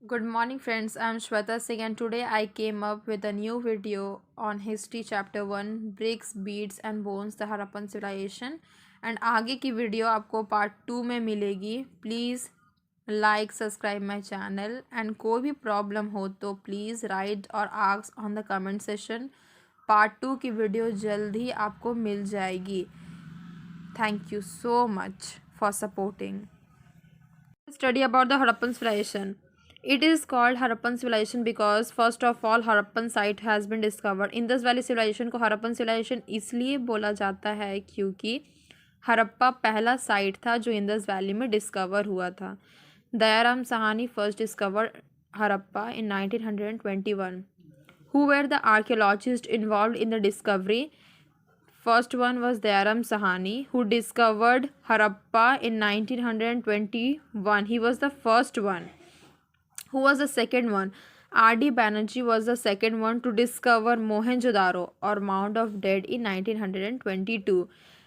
Good morning, friends. I'm Shweta Singh, and today I came up with a new video on History Chapter 1 Bricks, Beads and Bones, the Harappan Civilization. And आगे की video आपको part 2 में मिलेगी. Please like subscribe my channel and कोई भी problem हो तो please write और ask on the comment session. Part 2 की वीडियो जल्द ही आपको मिल जाएगी. Thank you so much for supporting. Study about the Harappan civilization. It is called Harappan civilization because first of all Harappan site has been discovered. Indus Valley civilization को Harappan civilization इसलिए बोला जाता है क्योंकि हरप्पा पहला साइट था जो Indus valley में डिस्कवर हुआ था. Dayaram Sahni first discovered Harappa in 1921. Who were the archaeologists involved in the discovery? First one was Dayaram Sahani, who discovered Harappa in 1921. He was the first one. Who was the second one? R.D. Banerjee was the second one to discover Mohenjo-daro or Mound of Dead in 1922.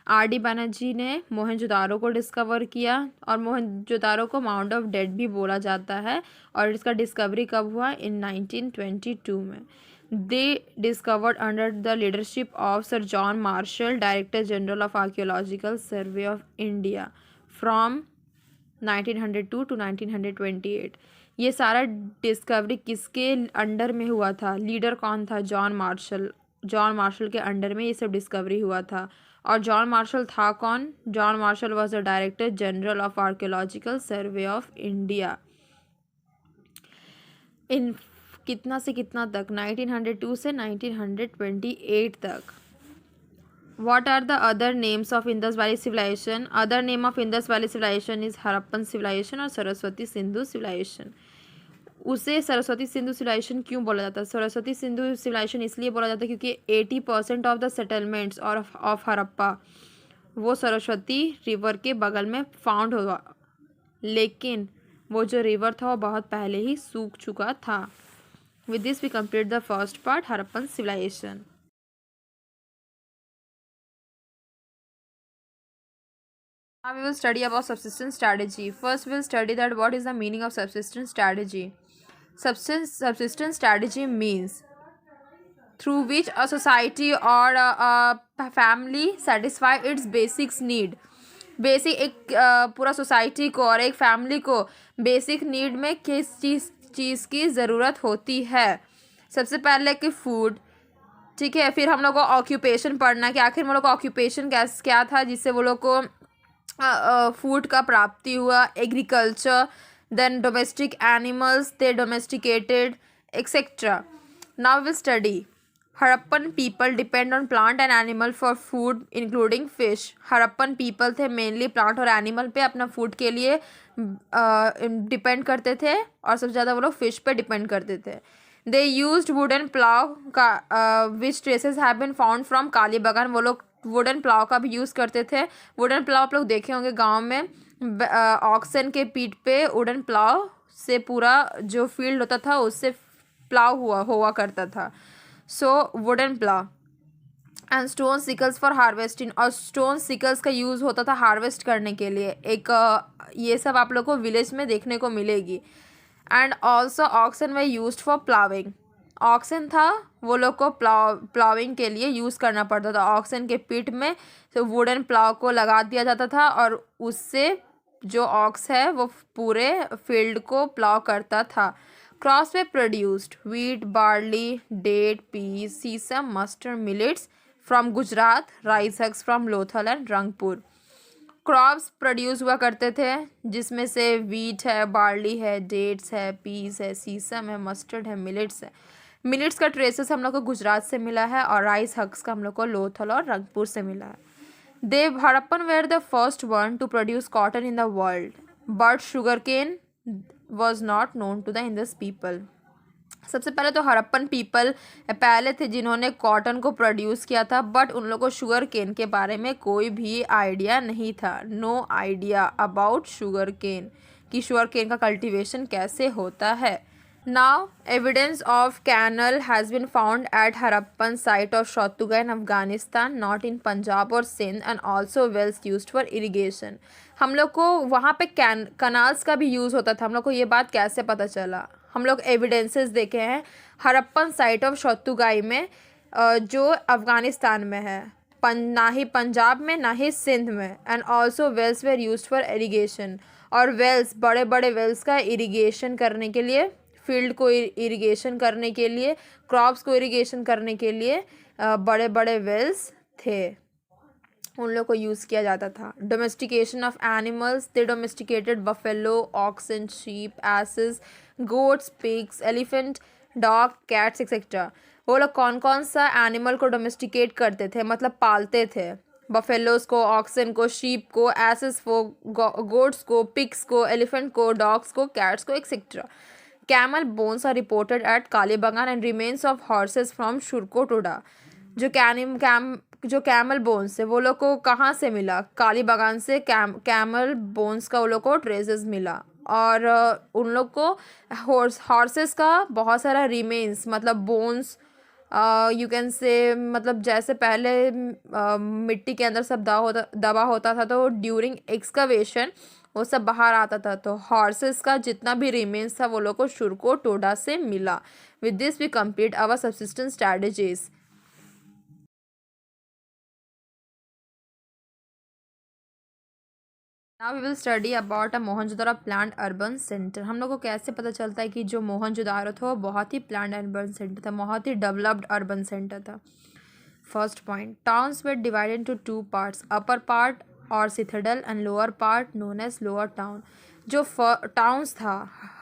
R.D. Banerjee ने मोहनजोदारो को discover किया और मोहनजोदारो को mount of dead भी बोला जाता है और इसका डिस्कवरी कब हुआ? इन 1922 में. They discovered under the leadership of Sir John Marshall, Director General of Archaeological Survey of India from 1902 to 1928. ये सारा डिस्कवरी किसके अंडर में हुआ था? लीडर कौन था? John Marshall. जॉन मार्शल के अंडर में ये सब डिस्कवरी हुआ था. और जॉन मार्शल था कौन? John Marshall was the director general of archaeological survey of India. इन कितना से कितना तक? 1902 से 1928 तक. What are the other names of Indus Valley civilization? Other name of Indus Valley civilization is Harappan civilization और सरस्वती सिंधु civilization. उसे सरस्वती सिंधु सिविलाइजेशन क्यों बोला जाता है? सरस्वती सिंधु सिविलाइजेशन इसलिए बोला जाता है क्योंकि 80% ऑफ द सेटलमेंट्स और ऑफ हरप्पा वो सरस्वती रिवर के बगल में फाउंड हुआ, लेकिन वो जो रिवर था वो बहुत पहले ही सूख चुका था. With this we complete the first part, Harappan civilization. Now we will study about subsistence strategy. First, we will study that what is the meaning of subsistence strategy. Subsistence strategy means through which a society or a family satisfy its basics need. Basic एक पूरा society को और एक family को basic need में किस चीज़ की ज़रूरत होती है? सबसे पहले कि फूड, ठीक है. फिर हम लोग को ऑक्यूपेशन पढ़ना कि आखिर हम लोग को ऑक्यूपेशन क्या था जिससे वो लोग को फूड का प्राप्ति हुआ. Agriculture, then domestic animals they domesticated etcetera. Now will study Harappan people depend on plant and animal for food including fish. Harappan people थे मेनली प्लांट और एनिमल पे अपना फूड के लिए डिपेंड करते थे और सबसे ज़्यादा वो लोग फिश पे डिपेंड करते थे. दे यूज्ड वुडन प्लाव का which traces have been found from Kalibangan. वो लोग वुडन प्लाव का भी यूज़ करते थे. वुडन प्लाव आप लोग देखे होंगे गांव में ऑक्सन के पीठ पे वुडन प्लाव से पूरा जो फील्ड होता था उससे प्लाव हुआ करता था. So wooden plough and stone sickles for harvesting. और स्टोन सिकल्स का यूज़ होता था हार्वेस्ट करने के लिए. ये सब आप लोग को विलेज में देखने को मिलेगी. And also oxen they used for ploughing. Oxen था वो लोग को प्लाविंग के लिए यूज़ करना पड़ता था. ऑक्सन के पीठ में तो वुडन प्लाव को लगा दिया जाता था और उससे जो ऑक्स है वो पूरे फील्ड को प्लाव करता था. Crops way produced wheat, barley, date, peas, sesame, mustard, millets from Gujarat, rice hugs from Lothal and Rangpur. Crops produce हुआ करते थे जिसमें से वीट है, बार्ली है, डेट्स है, पीस है, सीसम है, मस्टर्ड है, मिलेट्स है. मिलेट्स का ट्रेसेस हम लोग को गुजरात से मिला है और राइस हग्स का हम लोग को लोथल और रंगपुर से मिला है. They Harappan were the first one to produce cotton in the world, but sugar cane was not known to the Indus people. सबसे पहले तो हड़प्पन पीपल पहले थे जिन्होंने कॉटन को प्रोड्यूस किया था, बट उन लोगों को शुगर केन के बारे में कोई भी आइडिया नहीं था. No idea about sugar cane कि शुगर केन का कल्टीवेशन कैसे होता है. Now evidence of canal has been found at Harappan site of Shortugai in Afghanistan, not in Punjab और Sindh, and also wells used for irrigation. हम लोग को वहाँ पे कनाल्स का भी यूज़ होता था. हम लोग को ये बात कैसे पता चला? हम लोग एविडेंसेस देखे हैं हड़प्पन साइट ऑफ शोत्तुगाई में, जो अफ़गानिस्तान में है, ना ही पंजाब में ना ही सिंध में। And also wells were used for irrigation, और वेल्स, बड़े बड़े वेल्स का इरिगेशन करने के लिए, फील्ड को इरिगेशन करने के लिए, क्रॉप्स को इरिगेशन करने के लिए बड़े बड़े वेल्स थे, उन लोग को यूज़ किया जाता था। Domestication of animals, they domesticated buffalo, oxen, sheep, asses, goats, pigs, elephant, dog, cats etcetera. वो लोग कौन कौन सा एनिमल को डोमेस्टिकेट करते थे, मतलब पालते थे? बफेलोज को, ऑक्सन को, शीप को, एसेस को, गोट्स को, पिग्स को, एलिफेंट को, डॉग्स को, कैट्स को etcetera. Camel bones are reported at Kalibangan and remains of horses from Surkotada. जो कैमल बोन्स है वो लोग को कहाँ से मिला? कालीबंगान से कैमल बोन्स का वो लोग को ट्रेसेस मिला। और उन लोग को हॉर्सेस का बहुत सारा रिमेन्स, मतलब बोन्स, यू कैन से, मतलब जैसे पहले मिट्टी के अंदर सब दबा होता था, तो ड्यूरिंग एक्सकवेशन वो सब बाहर आता था। तो हॉर्सेस का जितना भी रिमेन्स था वो लोग को शुरको टोडा से मिला। With this we complete our subsistence strategies. Now we will study about a Mohenjodaro planned urban centre. हम लोग को कैसे पता चलता है कि जो मोहनजोदारो था वो बहुत ही प्लान्ड अर्बन सेंटर था, बहुत ही डेवलप्ड अर्बन सेंटर था। First point, towns were divided into two parts, upper part और citadel and lower part known as lower town. जो टाउन्स था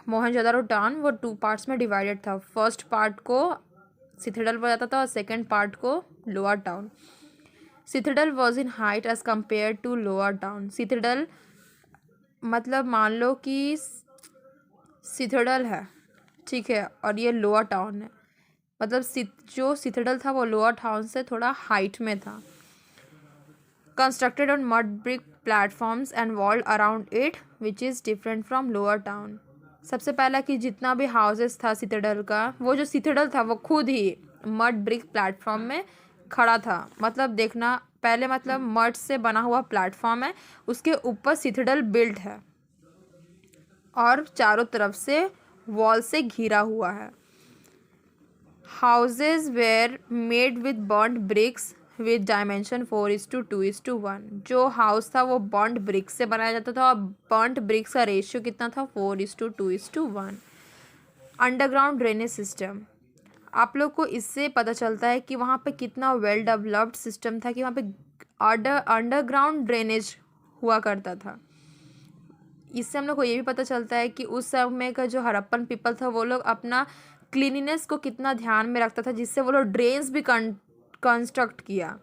मोहनजोदारो टाउन, वो टू पार्ट्स में डिवाइडेड था। फर्स्ट पार्ट को सिथाडेल बोला जाता था और सेकेंड पार्ट को lower town. Citadel was in height as compare to lower town. Citadel मतलब मान लो कि सिथाडेल है, ठीक है, और ये लोअर टाउन है, मतलब जो सिथाडेल था वो लोअर टाउन से थोड़ा हाइट में था। Constructed on mud brick platforms and walled around it which is different from lower town. सबसे पहला कि जितना भी हाउसेस था सिथाडेल का, वो जो सिथाडेल था वो खुद ही मड ब्रिक प्लेटफॉर्म में खड़ा था। मतलब देखना, पहले मतलब मड से बना हुआ प्लेटफॉर्म है, उसके ऊपर सिथाडेल बिल्ट है और चारों तरफ से वॉल से घिरा हुआ है। Houses were made with burnt bricks with dimension 4:2:1। जो हाउस था वो बर्न्ड ब्रिक्स से बनाया जाता था और बर्न्ड ब्रिक्स का रेशियो कितना था? 4:2:1। अंडरग्राउंड ड्रेनेज सिस्टम, आप लोग को इससे पता चलता है कि वहाँ पे कितना वेल डेवलप्ड सिस्टम था, कि वहाँ पे अंडरग्राउंड ड्रेनेज हुआ करता था। इससे हम लोग को ये भी पता चलता है कि उस समय का जो हड़प्पन पीपल था वो लोग अपना क्लीनिनेस को कितना ध्यान में रखता था, जिससे वो लोग ड्रेन्स भी कंस्ट्रक्ट किया।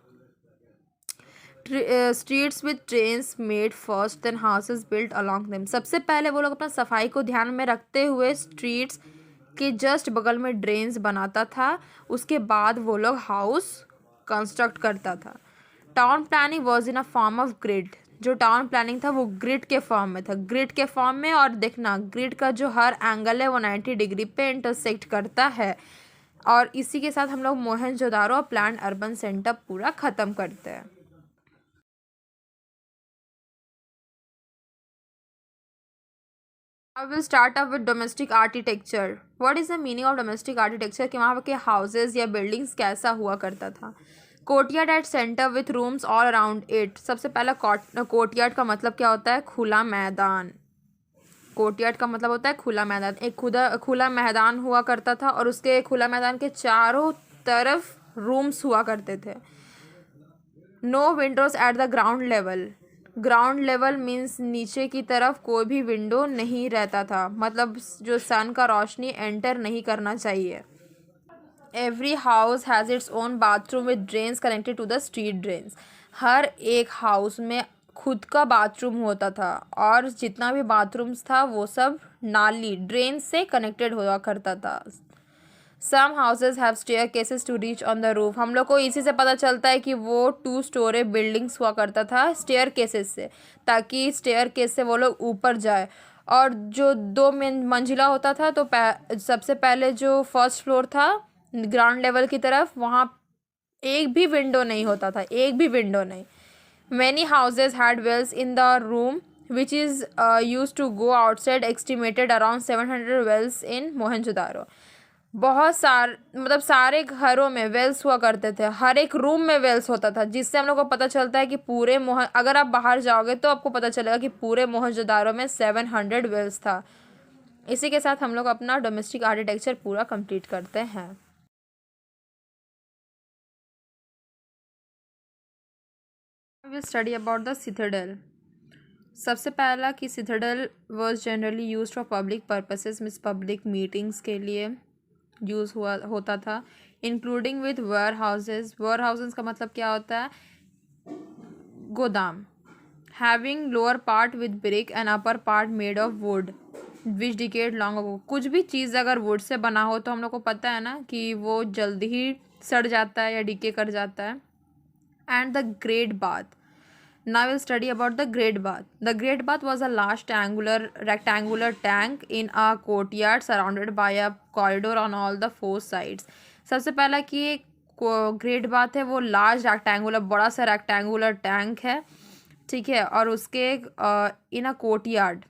Streets with drains made first then houses built along them. सबसे पहले वो लोग अपना सफाई को ध्यान में रखते हुए स्ट्रीट्स के जस्ट बगल में ड्रेन्स बनाता था, उसके बाद वो लोग हाउस कंस्ट्रक्ट करता था। Town planning was in a form of grid. जो टाउन प्लानिंग था वो ग्रिड के फॉर्म में था, ग्रिड के फॉर्म में। और देखना, ग्रिड का जो हर एंगल है वो 90 डिग्री पे इंटरसेक्ट करता है। और इसी के साथ हम लोग मोहनजोदारो और प्लान्ड अर्बन सेंटर पूरा ख़त्म करते हैं। I will start up with domestic architecture. What is the meaning of domestic architecture? कि वहाँ के houses या buildings कैसा हुआ करता था। Courtyard at centre with rooms all around it. सबसे पहला कोर्टयार्ड का मतलब क्या होता है? खुला मैदान। कोर्टयार्ड का मतलब होता है खुला मैदान। एक खुला मैदान हुआ करता था और उसके खुला मैदान के चारों तरफ रूम्स हुआ करते थे। No windows at the ground level. Ground level means नीचे की तरफ कोई भी विंडो नहीं रहता था, मतलब जो सन का रोशनी एंटर नहीं करना चाहिए। Every house has its own bathroom with drains connected to the street drains. हर एक हाउस में खुद का बाथरूम होता था और जितना भी बाथरूम्स था वो सब नाली ड्रेन से कनेक्टेड हुआ करता था। Some houses have staircases to reach on the roof. हम लोग को इसी से पता चलता है कि वो 2 स्टोरी बिल्डिंग्स हुआ करता था स्टेयर केसेस से, ताकि स्टेयर केस से वो लोग ऊपर जाए। और जो 2 मंजिला होता था, तो सबसे पहले जो फर्स्ट फ्लोर था ग्राउंड लेवल की तरफ, वहाँ एक भी विंडो नहीं होता था, एक भी विंडो नहीं। Many houses had wells in the room which is used to go outside, estimated around 700 wells in Mohenjo-daro. बहुत मतलब सारे घरों में वेल्स हुआ करते थे, हर एक रूम में वेल्स होता था, जिससे हम लोग को पता चलता है कि पूरे अगर आप बाहर जाओगे तो आपको पता चलेगा कि पूरे मोहनजोदारो में 700 वेल्स था। इसी के साथ हम लोग अपना डोमेस्टिक आर्किटेक्चर पूरा कंप्लीट करते हैं। Will study about the citadel. सबसे पहला कि citadel was generally used for public purposes, means public meetings के लिए यूज़ होता था, including with warehouses. Warehouses का मतलब क्या होता है? गोदाम। Having lower part with brick and upper part made of wood which decayed long ago. कुछ भी चीज़ अगर वुड से बना हो तो हम लोग को पता है ना कि वो जल्दी ही सड़ जाता है या डिके कर जाता है। And the great bath. Now we'll study about the Great Bath. The Great Bath was a large rectangular tank in a courtyard surrounded by a corridor on all the four sides. सबसे पहला कि एक great bath है वो large rectangular, बड़ा सा rectangular tank है, ठीक है, और उसके इन अ कोर्टयार्ड।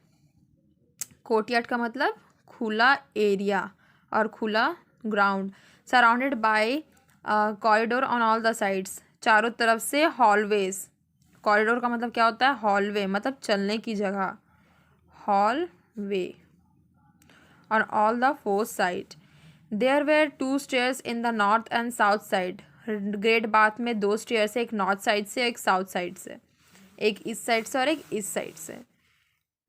कोर्टयार्ड का मतलब खुला एरिया और खुला ground, surrounded by corridor on all the sides, चारों तरफ से हॉलवेज। कॉरिडोर का मतलब क्या होता है? हॉलवे, मतलब चलने की जगह, हॉलवे। और all the four side there were 2 stairs in the north and south side. Great bath में 2 स्टेयर्स है, एक नॉर्थ साइड से एक साउथ साइड से, एक इस साइड से और एक इस साइड से।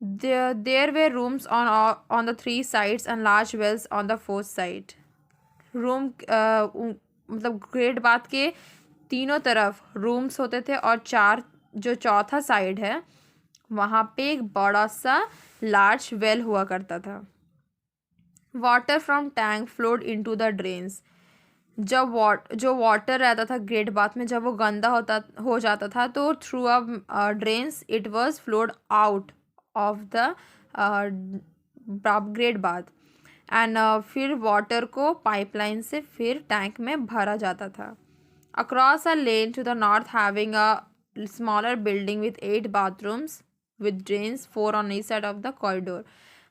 There were rooms on the 3 sides and large wells on the 4th side. Room मतलब ग्रेट बाथ के तीनों तरफ रूम्स होते थे और जो चौथा साइड है वहाँ पे एक बड़ा सा लार्ज वेल हुआ करता था। Water from tank flowed into the drains. जब जो वाटर रहता था ग्रेट बाथ में, जब वो गंदा हो जाता था तो through a drains it was flowed out of the great bath एंड फिर वाटर को पाइपलाइन से फिर टैंक में भरा जाता था। Across a lane to the north having a smaller building with 8 bathrooms with drains 4 on each side of the corridor।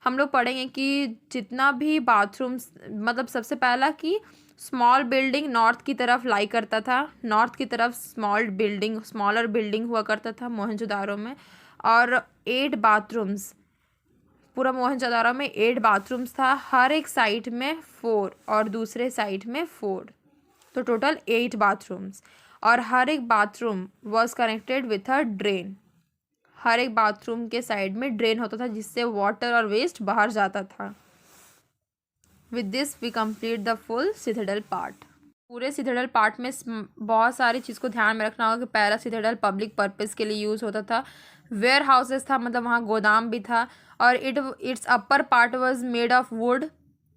हम लोग पढ़ेंगे कि जितना भी बाथरूम्स, मतलब सबसे पहला कि स्मॉल बिल्डिंग नॉर्थ की तरफ लाई करता था, नॉर्थ की तरफ स्मॉलर बिल्डिंग हुआ करता था मोहनजोदारो में, और 8 बाथरूम्स, पूरा मोहनजोदारो में 8 बाथरूम्स था, हर एक साइड में 4 और दूसरे साइड में 4, तो टोटल 8 बाथरूम्स। और हर एक bathroom was connected with a drain. हर एक बाथरूम के साइड में ड्रेन होता था जिससे वाटर और वेस्ट बाहर जाता था। With this we complete the full citadel part. पूरे सिटाडेल पार्ट में बहुत सारी चीज़ को ध्यान में रखना होगा कि पहला सिटाडेल पब्लिक पर्पस के लिए यूज़ होता था। वेयर हाउसेस था, मतलब वहाँ गोदाम भी था, और it's upper part was made of would,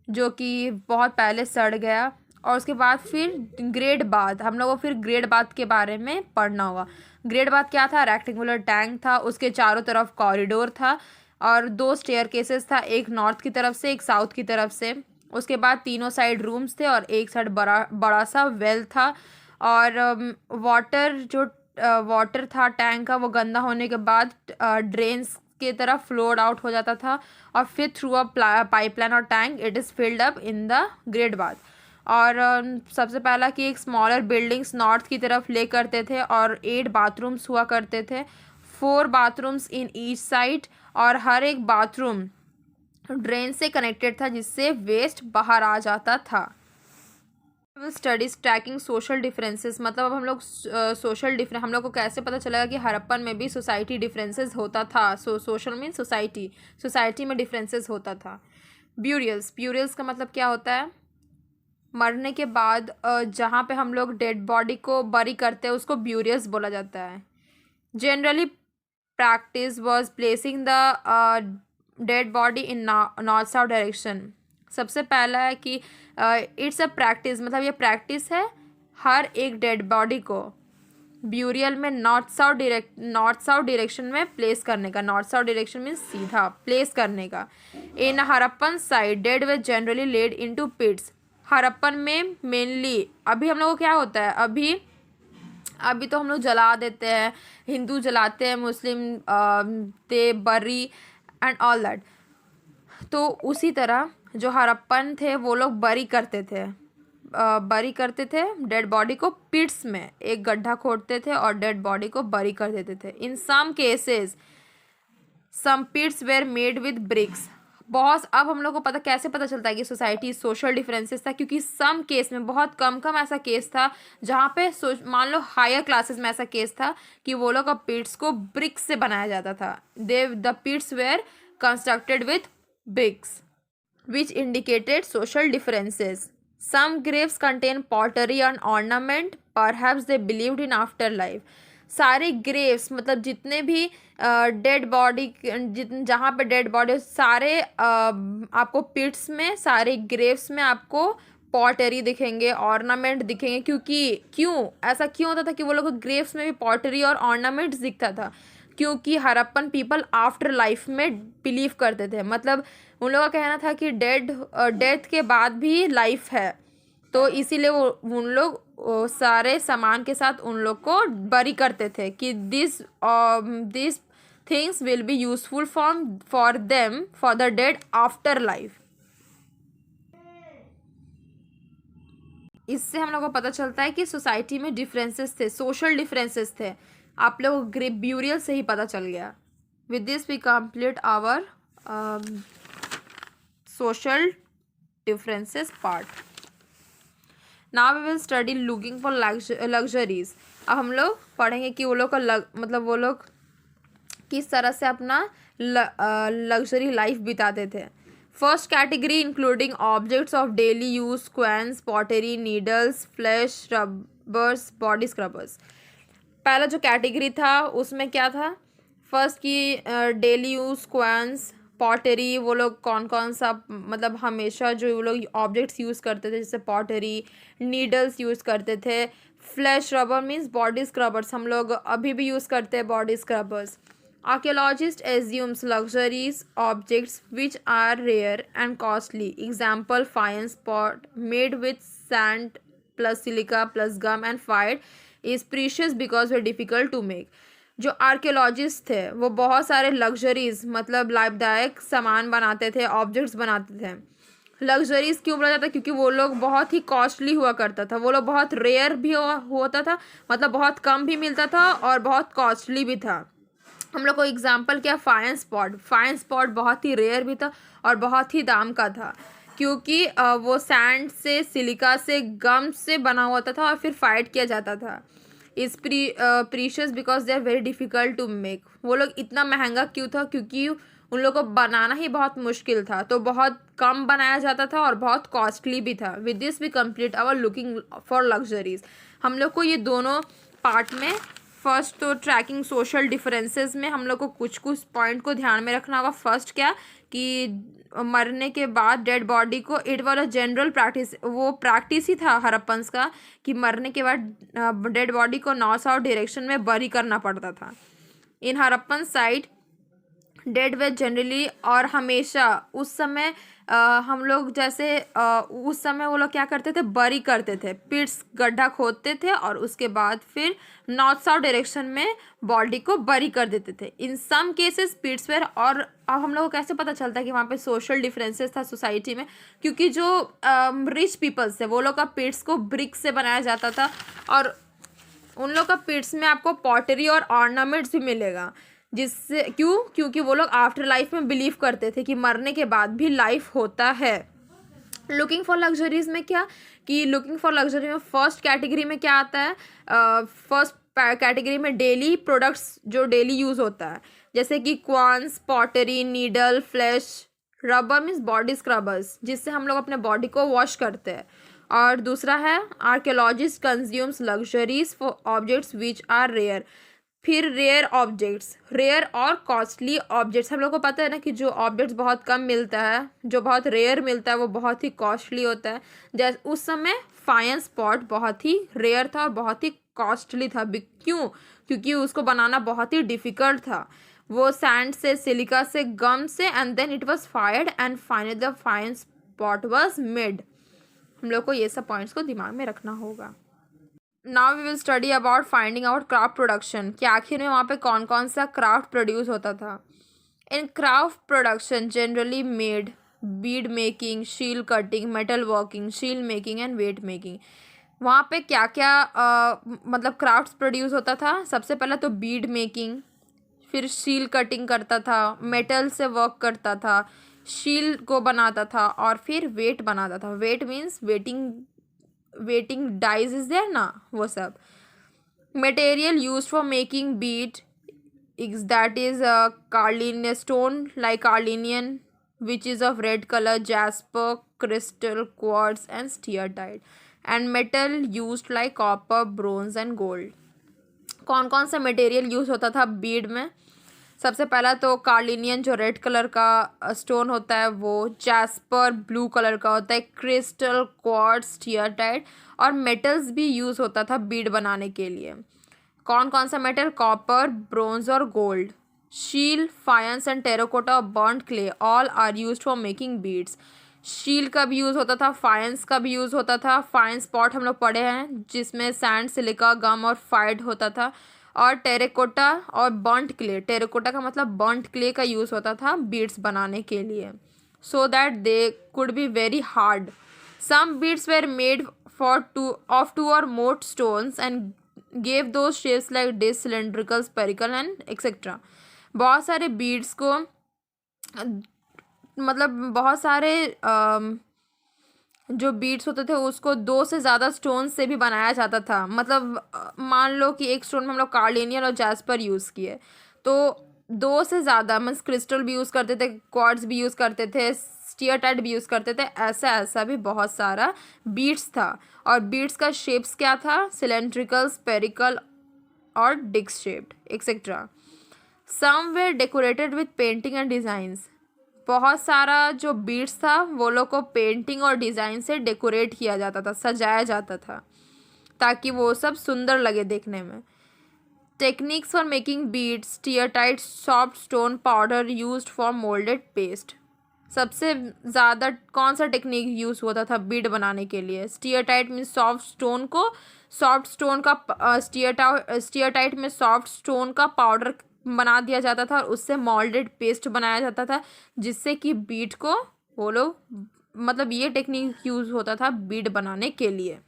जो कि बहुत पहले सड़ गया। और उसके बाद फिर ग्रेट बाथ, हम लोग को फिर ग्रेट बाथ के बारे में पढ़ना होगा। ग्रेट बाथ क्या था? रेक्टेंगुलर टैंक था, उसके चारों तरफ कॉरिडोर था और 2 स्टेयर केसेस था, एक नॉर्थ की तरफ से एक साउथ की तरफ से। उसके बाद तीनों साइड रूम्स थे और एक साइड बड़ा सा वेल था। और वाटर था टैंक का, वो गंदा होने के बाद ड्रेन्स की तरफ फ्लोड आउट हो जाता था और फिर थ्रू अ पाइपलाइन और tank it is filled up in the great bath. और सबसे पहला कि एक स्मॉलर बिल्डिंग्स नॉर्थ की तरफ ले करते थे और 8 बाथरूम्स हुआ करते थे, 4 बाथरूम्स इन ईच साइड, और हर एक बाथरूम ड्रेन से कनेक्टेड था जिससे वेस्ट बाहर आ जाता था। स्टडीज ट्रैकिंग सोशल डिफरेंसेस, मतलब अब हम लोग हम लोग को कैसे पता चलेगा कि हड़प्पन में भी सोसाइटी डिफरेंसेस होता था। सोशल मीन सोसाइटी में डिफरेंसेस होता था। ब्यूरियल्स का मतलब क्या होता है? मरने के बाद जहाँ पे हम लोग डेड बॉडी को बरी करते हैं उसको ब्यूरियस बोला जाता है। Generally practice was placing the dead body in north south direction. सबसे पहला है कि इट्स अ प्रैक्टिस, मतलब ये प्रैक्टिस है हर एक डेड बॉडी को ब्यूरियल में नॉर्थ साउथ डायरेक्शन में प्लेस करने का। नॉर्थ साउथ डायरेक्शन मीन्स सीधा प्लेस करने का। इन हड़प्पन साइड डेड वे जनरली लेड इनटू पिट्स। हड़प्पन में मेनली, अभी हम लोग को क्या होता है, अभी अभी तो हम लोग जला देते हैं, हिंदू जलाते हैं, मुस्लिम दे बरी एंड ऑल दैट। तो उसी तरह जो हड़प्पन थे वो लोग बरी करते थे, डेड बॉडी को पिट्स में एक गड्ढा खोदते थे और डेड बॉडी को बरी कर देते थे। In some cases some pits were made with bricks. बहुत, अब हम लोग को पता कैसे पता चलता है कि सोसाइटी सोशल डिफरेंसेस था, क्योंकि सम केस में, बहुत कम कम ऐसा केस था जहाँ पे मान लो हायर क्लासेस में ऐसा केस था कि वो लोग अब पिट्स को ब्रिक्स से बनाया जाता था। The pits were constructed with bricks, which indicated social differences. Some graves contain pottery and ornament, perhaps they believed in afterlife. सारे ग्रेव्स मतलब जितने भी डेड बॉडी, जहाँ पे डेड बॉडी, सारे आपको पिट्स में, सारे ग्रेव्स में आपको पॉटरी दिखेंगे, ऑर्नामेंट दिखेंगे। क्यों ऐसा क्यों होता था कि वो लोग ग्रेव्स में भी पॉटरी और ऑर्नामेंट्स दिखता था? क्योंकि हड़प्पन पीपल आफ्टर लाइफ में बिलीव करते थे, मतलब उन लोगों का कहना था कि डेथ के बाद भी लाइफ है, तो इसीलिए वो उन लोग सारे सामान के साथ उन लोग को बरी करते थे कि this things will be useful for them for the dead after life. इससे हम लोग को पता चलता है कि सोसाइटी में डिफरेंसेस थे, सोशल डिफरेंसेस थे। आप लोग ग्रेव ब्यूरियल से ही पता चल गया। With this we complete our social differences part. Now we will study looking for luxuries. अब हम लोग पढ़ेंगे कि वो लोग का मतलब वो लोग किस तरह से अपना लग्जरी लाइफ बिताते थे। First category including objects of daily use, querns, pottery, needles, flesh rubbers, body scrubbers. पहला जो कैटेगरी था उसमें क्या था? फर्स्ट की डेली यूज, क्वैंस, पॉटरी, वो लोग कौन कौन सा मतलब हमेशा जो वो लोग ऑब्जेक्ट्स यूज़ करते थे, जैसे पॉटरी, नीडल्स यूज़ करते थे। Flesh rubber means body scrubbers, हम लोग अभी भी यूज़ करते हैं body scrubbers. Archaeologist assumes luxuries objects which are rare and costly, example faience pot made with sand plus silica plus gum and fired is precious because they difficult to make. जो archaeologist थे वो बहुत सारे luxuries मतलब लाभदायक सामान बनाते थे, ऑब्जेक्ट्स बनाते थे। लग्जरीज क्यों बोला जाता है? क्योंकि वो लोग बहुत ही कॉस्टली हुआ करता था, वो लोग बहुत रेयर भी होता था, मतलब बहुत कम भी मिलता था और बहुत कॉस्टली भी था। हम लोग को एग्जाम्पल क्या? फाइन स्पॉट बहुत ही रेयर भी था और बहुत ही दाम का था, क्योंकि वो सैंड से, सिलिका से, गम से बना हुआ था और फिर फाइट किया जाता था। Is precious because they are very difficult to make. वो लोग इतना महंगा क्यों था? क्योंकि उन लोग को बनाना ही बहुत मुश्किल था, तो बहुत कम बनाया जाता था और बहुत कॉस्टली भी था। With this we complete our looking for luxuries. हम लोग को ये दोनों पार्ट में, फर्स्ट तो ट्रैकिंग सोशल डिफरेंसेस में हम लोग को कुछ कुछ पॉइंट को ध्यान में रखना होगा। फर्स्ट क्या कि मरने के बाद डेड बॉडी को, it was a general practice, वो प्रैक्टिस ही था हड़प्पन्स का कि मरने के बाद डेड बॉडी को नॉर्थ साउथ डायरेक्शन में बरी करना पड़ता था। इन हड़प्पन साइट डेड वे जनरली, और हमेशा उस समय हम लोग जैसे उस समय वो लोग क्या करते थे? बरी करते थे, पिट्स गड्ढा खोदते थे और उसके बाद फिर नॉर्थ साउथ डायरेक्शन में बॉडी को बरी कर देते थे। इन सम केसेस पिट्स वेयर, और अब हम लोग को कैसे पता चलता है कि वहाँ पे सोशल डिफरेंसेस था सोसाइटी में? क्योंकि जो रिच पीपल्स थे वो लोग का पिट्स को ब्रिक्स से बनाया जाता था, और उन लोग का पिट्स में आपको पॉटरी और ऑर्नामेंट्स भी मिलेगा। जिससे क्योंकि वो लोग आफ्टर लाइफ में बिलीव करते थे कि मरने के बाद भी लाइफ होता है। लुकिंग फॉर लग्जरीज में क्या कि लुकिंग फॉर लग्जरी में फर्स्ट कैटेगरी में क्या आता है? फर्स्ट कैटेगरी में डेली प्रोडक्ट्स जो डेली यूज़ होता है, जैसे कि querns, pottery, needle, flesh rubber means body scrubbers, जिससे हम लोग अपने बॉडी को वॉश करते हैं। और दूसरा है archaeologist consumes luxuries for objects which are rare. फिर रेयर ऑब्जेक्ट्स, रेयर और कॉस्टली ऑब्जेक्ट्स, हम लोग को पता है ना कि जो ऑब्जेक्ट्स बहुत कम मिलता है, जो बहुत रेयर मिलता है, वो बहुत ही कॉस्टली होता है। जैसे उस समय फाइन स्पॉट बहुत ही रेयर था और बहुत ही कॉस्टली था। क्योंकि उसको बनाना बहुत ही डिफ़िकल्ट था। वो सैंड से, सिलिका से, गम से, and then it was fired and finally the fine spot was made. हम लोग को ये सब पॉइंट्स को दिमाग में रखना होगा। Now we will study about finding out craft production, कि आखिर में वहाँ पे कौन कौन सा क्राफ्ट प्रोड्यूस होता था. इन craft production generally made bead making, शील कटिंग, मेटल वर्किंग, शील मेकिंग एंड वेट मेकिंग. वहाँ पे क्या क्या मतलब क्राफ्ट्स प्रोड्यूस होता था. सबसे पहला तो बीड मेकिंग, फिर शील कटिंग करता था, मेटल से वर्क करता था, शील को बनाता था, और फिर वेट बनाता था. Weight means weighting dies is there ना, वो सब. Material use for making bead is that is a carnelian stone like carnelian, which is of red color, jasper, crystal, quartz and steatite. And metal used like copper, bronze and gold. कौन कौन सा material use होता था बीड में. सबसे पहला तो carnelian जो रेड कलर का स्टोन होता है वो, जैस्पर ब्लू कलर का होता है, क्रिस्टल, क्वार्ट्ज, स्टीयरटाइट, और मेटल्स भी यूज़ होता था बीड बनाने के लिए. कौन कौन सा मेटल, कॉपर, ब्रोंज और gold. Shell, faience and terracotta और burnt clay all are used for making beads. Shell का भी यूज़ होता था, फायंस का भी यूज़ होता था. फायंस पॉट हम लोग पढ़े हैं जिसमें सैंड, सिलिका, गम और फाइड होता था. और टेराकोटा और बर्न्ड क्ले, टेराकोटा का मतलब बर्न्ड क्ले का यूज़ होता था बीड्स बनाने के लिए, so that they could be very hard. Some beads were made for two or more stones and gave those shapes like disc, cylindrical, spherical and etcetera. बहुत सारे बीड्स को मतलब बहुत सारे जो बीड्स होते थे उसको दो से ज़्यादा स्टोन से भी बनाया जाता था. मतलब मान लो कि एक स्टोन में हम लोग कार्लिनियन और जैस्पर यूज़ किए, तो दो से ज़्यादा मीन्स क्रिस्टल भी यूज़ करते थे, क्वार्ट्ज भी यूज़ करते थे, स्टीयरटाइट भी यूज़ करते थे. ऐसा भी बहुत सारा बीड्स था. और बीड्स का शेप्स क्या था, सिलेंड्रिकल, स्पेरिकल और disc shaped etcetera. Some were decorated with painting and designs. बहुत सारा जो बीड्स था वो लोग को पेंटिंग और डिज़ाइन से डेकोरेट किया जाता था, सजाया जाता था ताकि वो सब सुंदर लगे देखने में. Techniques for making beads, स्टीयरटाइट, soft stone powder used for moulded paste. सबसे ज़्यादा कौन सा टेक्निक यूज़ होता था बीड बनाने के लिए. स्टीयरटाइट में सॉफ्ट स्टोन को, सॉफ्ट स्टोन का स्टीयरटाइट में सॉफ्ट स्टोन का पाउडर बना दिया जाता था और उससे मोल्डेड पेस्ट बनाया जाता था जिससे कि बीड को वो लोग मतलब ये टेक्निक यूज़ होता था बीड बनाने के लिए.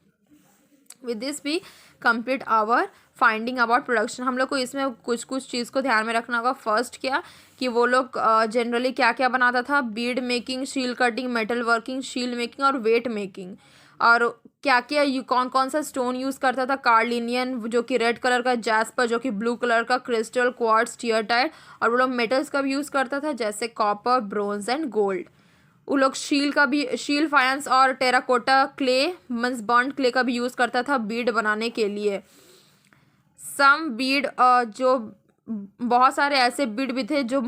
With this we complete our finding about production. हम लोग को इसमें कुछ कुछ चीज़ को ध्यान में रखना होगा. फर्स्ट क्या कि वो लोग जनरली क्या क्या बनाता था, बीड मेकिंग, शील कटिंग, मेटल वर्किंग, शील मेकिंग और वेट मेकिंग. और क्या क्या कौन कौन सा स्टोन यूज़ करता था, कार्लिनियन जो कि रेड कलर का, जैस्पर जो कि ब्लू कलर का, क्रिस्टल, क्वार्ट्ज, स्टीयरटाइट, और वो लोग मेटल्स का भी यूज़ करता था जैसे कॉपर, ब्रोंज एंड गोल्ड. वो लोग शील का भी, शील, फायंस और terracotta clay means burned clay का भी यूज़ करता था बीड बनाने के लिए. सम बीड जो बहुत सारे ऐसे बीड भी थे जो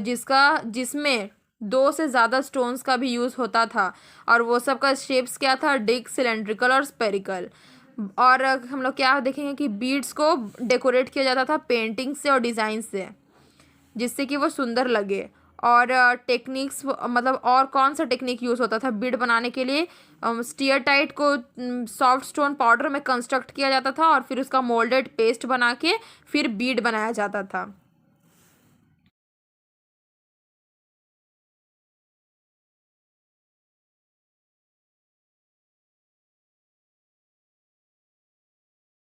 जिसमें दो से ज़्यादा स्टोन्स का भी यूज़ होता था और वो सब का शेप्स क्या था, डिस्क, सिलेंड्रिकल और स्पेरिकल. और हम लोग क्या देखेंगे कि बीड्स को डेकोरेट किया जाता था पेंटिंग से और डिज़ाइन से जिससे कि वो सुंदर लगे. और टेक्निक्स मतलब और कौन सा टेक्निक यूज़ होता था बीड बनाने के लिए. स्टीयरटाइट को सॉफ्ट स्टोन पाउडर में कंस्ट्रक्ट किया जाता था और फिर उसका मोल्डेड पेस्ट बना के फिर बीड बनाया जाता था.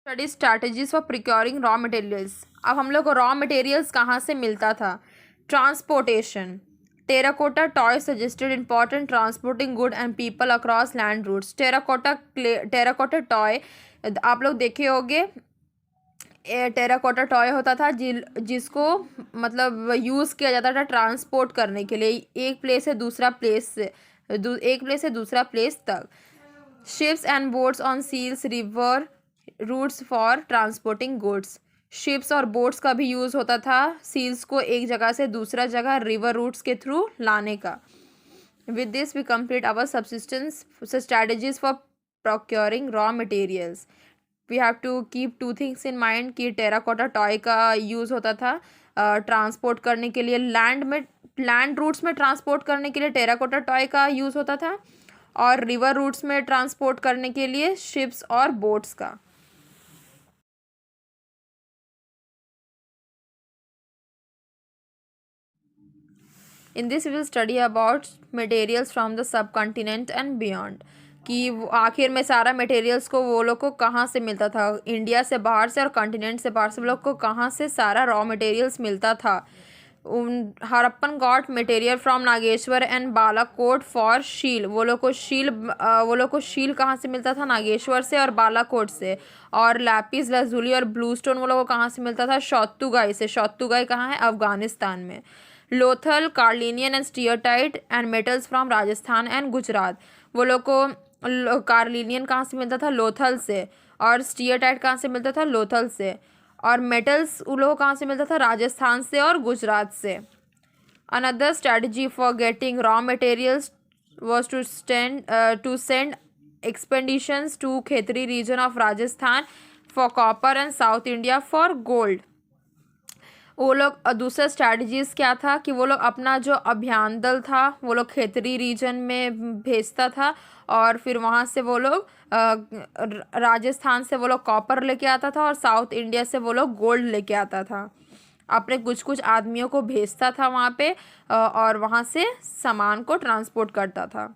Study strategies for procuring raw materials. अब हम लोग को रॉ मटेरियल्स कहाँ से मिलता था. Transportation. Terracotta toy suggested important transporting good and people across land routes. Terracotta toy आप लोग देखे होंगे. टेराकोटा टॉय होता था जिसको मतलब यूज़ किया जाता था ट्रांसपोर्ट करने के लिए एक प्लेस से दूसरा प्लेस तक. Ships and boats on seals, river routes for transporting goods. Ships और बोट्स का भी यूज़ होता था सील्स को एक जगह से दूसरा जगह रिवर रूट्स के थ्रू लाने का. With this we complete our subsistence strategies for procuring raw materials. We have to keep two things in mind कि टेराकोटा टॉय का यूज़ होता था ट्रांसपोर्ट करने के लिए, लैंड रूट्स में ट्रांसपोर्ट करने के लिए टेराकोटा टॉय का यूज़ होता था और रिवर रूट्स में ट्रांसपोर्ट करने के लिए शिप्स और बोट्स का. In this we will study about materials from the subcontinent and beyond, कि आखिर में सारा मटेरियल्स को वो लोग को कहाँ से मिलता था, इंडिया से बाहर से और कॉन्टिनेंट से बाहर से वो लोग को कहाँ से सारा रॉ मटेरियल्स मिलता था। Harappan got material from Nageshwar and Balakot for shell, वो लोग को शील कहाँ से मिलता था, नागेश्वर से और बालाकोट से। और लैपिस लाजुली और ब्लू स्टोन वो लोग को कहाँ से मिलता था, शौतुगाई से। शौतुगाई कहाँ है, अफगानिस्तान में। Lothal, carnelian and स्टीयरटाइट and metals from Rajasthan and Gujarat, वो लोग को कार्लिनियन कहाँ से मिलता था, लोथल से। और स्टीयरटाइट कहाँ से मिलता था, लोथल से। और मेटल्स उन लोगों को कहाँ से मिलता था, राजस्थान से और गुजरात से। Another strategy for getting raw materials was to send expeditions to Khetri region of Rajasthan for copper and South India for gold. वो लोग दूसरा स्ट्रैटेजीज क्या था कि वो लोग अपना जो अभियान दल था वो लोग खेतरी रीजन में भेजता था, और फिर वहाँ से वो लोग राजस्थान से वो लोग कॉपर लेके आता था और साउथ इंडिया से वो लोग गोल्ड लेके आता था। अपने कुछ कुछ आदमियों को भेजता था वहाँ पे और वहाँ से सामान को ट्रांसपोर्ट करता था।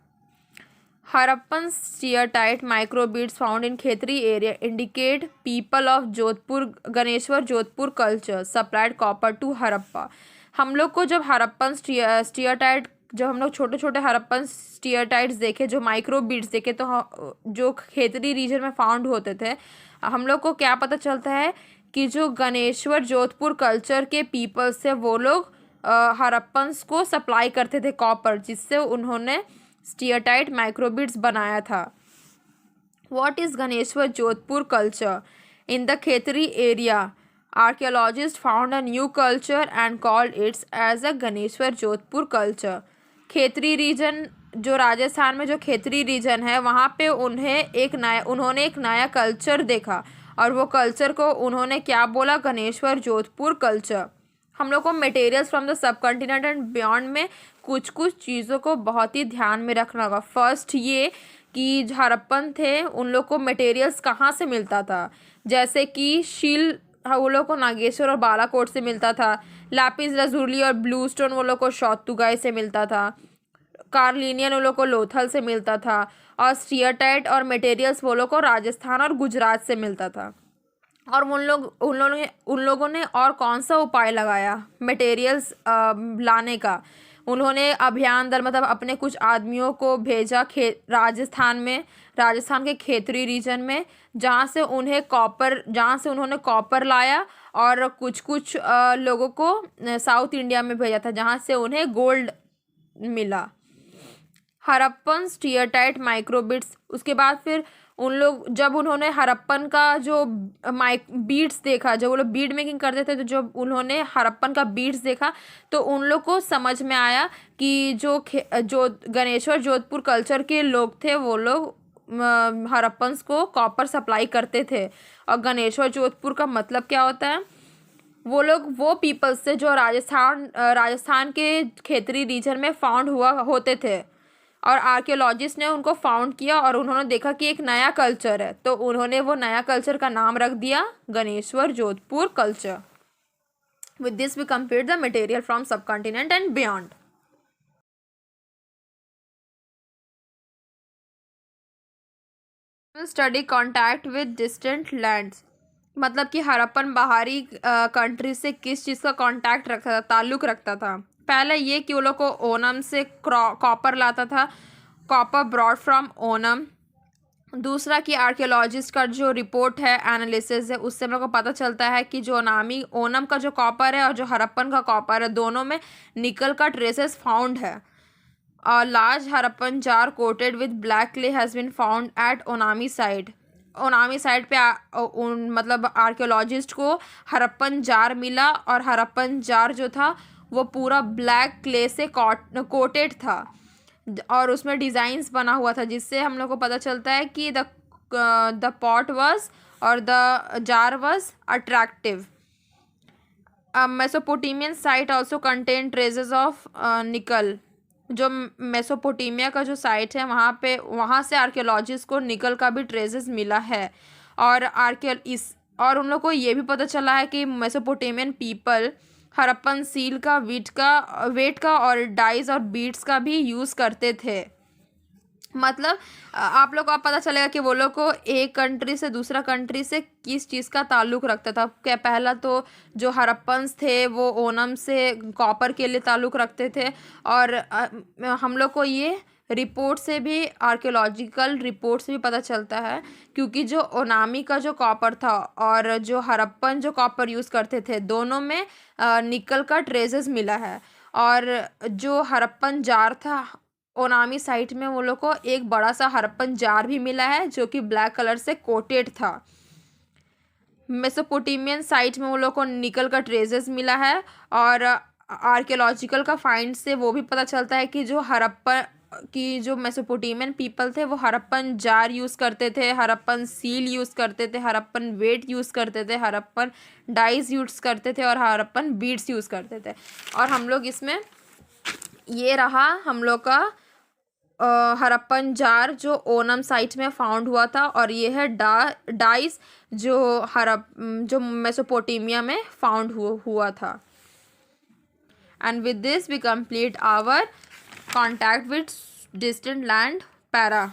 Harappan steatite microbeads found in Khetri area indicate people of Jodhpur Ganeshwar Jodhpur culture supplied copper two Harappa. हम लोग को जब हरप्पन स्टीयरटाइट, जब हम लोग छोटे छोटे हरप्पन स्टीयरटाइट्स देखे, जो माइक्रोबीड्स देखे, तो जो खेतरी रीजन में फाउंड होते थे, हम लोग को क्या पता चलता है कि जो गणेश्वर जोधपुर कल्चर के पीपल से वो लोग हरप्पन्स को सप्लाई करते थे कॉपर, जिससे उन्होंने स्टीयरटाइट माइक्रोबीड्स बनाया था। What is Ganeshwar Jodhpur culture? In the Khetri area archaeologist found a new culture and called its as a Ganeshwar Jodhpur culture. Khetri region, जो राजस्थान में जो खेतरी रीजन है, वहाँ पे उन्होंने एक नया कल्चर देखा, और वो कल्चर को उन्होंने क्या बोला, गणेश्वर जोधपुर कल्चर। हम लोग को materials from the subcontinent and beyond में कुछ कुछ चीज़ों को बहुत ही ध्यान में रखना होगा। फर्स्ट ये कि जो हरप्पन थे उन लोग को मटेरियल्स कहाँ से मिलता था, जैसे कि शील वो लोग को नागेश्वर और बालाकोट से मिलता था। लैपिस लाजुली और ब्लू स्टोन वो लोग को शौतुगाई से मिलता था। कार्लिनियन वो लोग को लोथल से मिलता था। और स्टीयरटाइट और मटेरियल्स वो लोग को राजस्थान और गुजरात से मिलता था। और उन लोगों ने और कौन सा उपाय लगाया मटेरियल्स लाने का? उन्होंने अभियान दल, मतलब अपने कुछ आदमियों को भेजा राजस्थान के खेतरी रीजन में, जहाँ से उन्होंने कॉपर लाया, और कुछ कुछ लोगों को साउथ इंडिया में भेजा था, जहाँ से उन्हें गोल्ड मिला। हरप्पन स्टीयरटाइट माइक्रोबिट्स, उसके बाद फिर जब उन्होंने हरप्पन का जो बीड्स देखा, जब वो लोग बीड मेकिंग करते थे, तो जब उन्होंने हरप्पन का बीड्स देखा तो उन लोग को समझ में आया कि जो गणेश्वर जोधपुर कल्चर के लोग थे वो लोग हरप्पन्स को कॉपर सप्लाई करते थे। और गणेश्वर जोधपुर का मतलब क्या होता है? वो पीपल्स से जो राजस्थान के खेतरी रीजन में फाउंड होते थे, और आर्कियोलॉजिस्ट ने उनको फाउंड किया और उन्होंने देखा कि एक नया कल्चर है, तो उन्होंने वो नया कल्चर का नाम रख दिया Ganeshwar Jodhpur culture. With this we complete the material from subcontinent and beyond. Study contact with distant lands, मतलब कि हरप्पन बाहरी कंट्री से किस चीज़ का कॉन्टैक्ट रखता था, ताल्लुक़ रखता था। पहले ये कि वो लोग को ओनम से कॉपर लाता था, कॉपर ब्रॉड फ्रॉम ओनम। दूसरा कि आर्कियोलॉजिस्ट का जो रिपोर्ट है, एनालिसिस है, उससे हम लोग को पता चलता है कि जो ओनम का जो कॉपर है और जो हरप्पन का कॉपर है, दोनों में निकल का ट्रेसेस फाउंड है। Large Harappan jar coated with black clay has been found at ओनामी साइड पे मतलब आर्कियोलॉजिस्ट को हरप्पन जार मिला, और हरप्पन जार जो था वो पूरा ब्लैक क्ले से कोटेड था, और उसमें डिज़ाइंस बना हुआ था, जिससे हम लोग को पता चलता है कि the pot was or the jar was attractive. Mesopotamian site also contain traces of nickel. जो मेसोपोटामिया का जो साइट है वहाँ से आर्कियोलॉजिस्ट को निकल का भी ट्रेजेस मिला है। और उन लोग को ये भी पता चला है कि मेसोपोटामियन पीपल हड़प्पन सील का, वेट का और डाइस और बीट्स का भी यूज़ करते थे। मतलब आप लोग को अब पता चलेगा कि वो लोग को एक कंट्री से दूसरा कंट्री से किस चीज़ का ताल्लुक़ रखता था। क्या पहला तो जो हड़प्पन्स थे वो ओनम से कॉपर के लिए ताल्लुक़ रखते थे। और हम लोग को ये रिपोर्ट से भी, आर्कियोलॉजिकल रिपोर्ट से भी पता चलता है, क्योंकि जो ओनामी का जो कॉपर था और जो हड़प्पन जो कॉपर यूज़ करते थे, दोनों में निकल का ट्रेसेस मिला है। और जो हड़प्पन जार था, ओनामी साइट में वो लोग को एक बड़ा सा हड़प्पन जार भी मिला है जो कि ब्लैक कलर से कोटेड था। मेसोपोटामियन साइट में वो लोग को निकल का ट्रेसेस मिला है। और आर्कियोलॉजिकल का फाइंड से वो भी पता चलता है कि जो हड़प्पन की जो मेसोपोटामियन पीपल थे वो हड़प्पन जार यूज़ करते थे, हड़प्पन सील यूज़ करते थे, हड़प्पन वेट यूज़ करते थे, हड़प्पन डाइस यूज़ करते थे और हड़प्पन बीड्स यूज़ करते थे। और हम लोग इसमें ये रहा हम लोग का हड़प्पन जार जो ओनम साइट में फाउंड हुआ था। और ये है डाइस जो मेसोपोटामिया में फाउंड हुआ था। And with this we complete our contact with distant land para.